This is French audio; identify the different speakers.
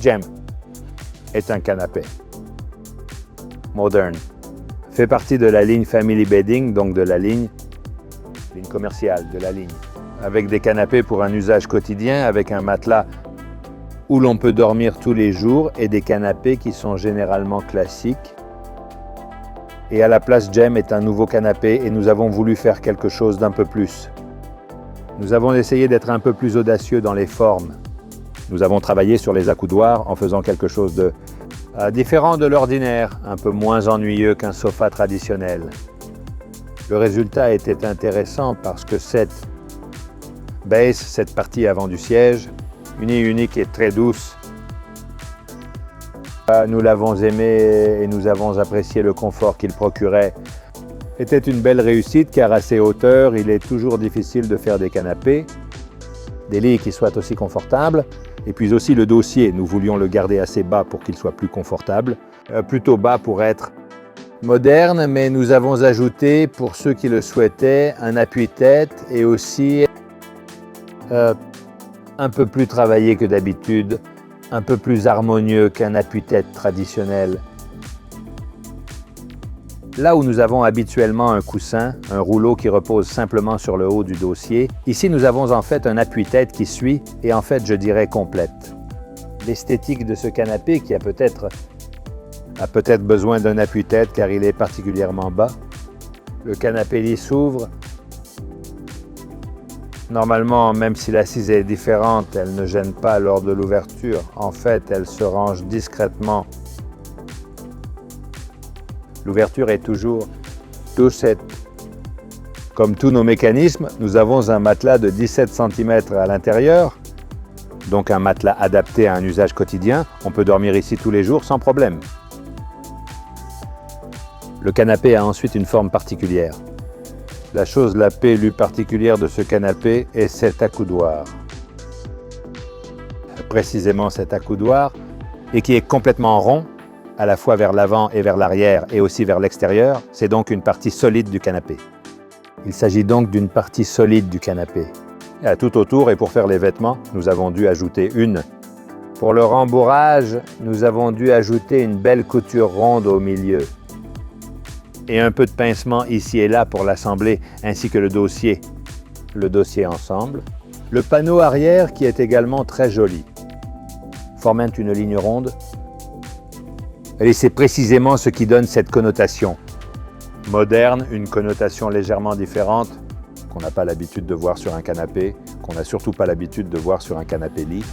Speaker 1: Gem est un canapé moderne. Fait partie de la ligne Family Bedding, donc de la ligne commerciale, de la ligne. Avec des canapés pour un usage quotidien, avec un matelas où l'on peut dormir tous les jours et des canapés qui sont généralement classiques. Et à la place, Gem est un nouveau canapé et nous avons voulu faire quelque chose d'un peu plus. Nous avons essayé d'être un peu plus audacieux dans les formes. Nous avons travaillé sur les accoudoirs en faisant quelque chose de différent de l'ordinaire, un peu moins ennuyeux qu'un sofa traditionnel. Le résultat était intéressant parce que cette base, cette partie avant du siège, unique et très douce, nous l'avons aimé et nous avons apprécié le confort qu'il procurait. Était une belle réussite car à ces hauteurs, il est toujours difficile de faire des canapés, des lits qui soient aussi confortables. Et puis aussi le dossier, nous voulions le garder assez bas pour qu'il soit plus confortable, plutôt bas pour être moderne, mais nous avons ajouté, pour ceux qui le souhaitaient, un appuie-tête et aussi un peu plus travaillé que d'habitude, un peu plus harmonieux qu'un appuie-tête traditionnel. Là où nous avons habituellement un coussin, un rouleau qui repose simplement sur le haut du dossier, ici nous avons en fait un appuie-tête qui suit et en fait je dirais complète. L'esthétique de ce canapé qui a peut-être besoin d'un appuie-tête car il est particulièrement bas. Le canapé-lit s'ouvre. Normalement, même si l'assise est différente, elle ne gêne pas lors de l'ouverture. En fait, elle se range discrètement. L'ouverture est toujours comme tous nos mécanismes, nous avons un matelas de 17 cm à l'intérieur, donc un matelas adapté à un usage quotidien. On peut dormir ici tous les jours sans problème. Le canapé a ensuite une forme particulière. La chose la plus particulière de ce canapé est cet accoudoir. Précisément cet accoudoir, et qui est complètement rond, à la fois vers l'avant et vers l'arrière et aussi vers l'extérieur, c'est donc une partie solide du canapé. Il s'agit donc d'une partie solide du canapé. Et tout autour et pour faire les vêtements, nous avons dû ajouter une. Pour le rembourrage, nous avons dû ajouter une belle couture ronde au milieu. Et un peu de pincement ici et là pour l'assembler, ainsi que le dossier ensemble. Le panneau arrière qui est également très joli, formant une ligne ronde. Et c'est précisément ce qui donne cette connotation moderne, une connotation légèrement différente qu'on n'a pas l'habitude de voir sur un canapé, qu'on n'a surtout pas l'habitude de voir sur un canapé-lit.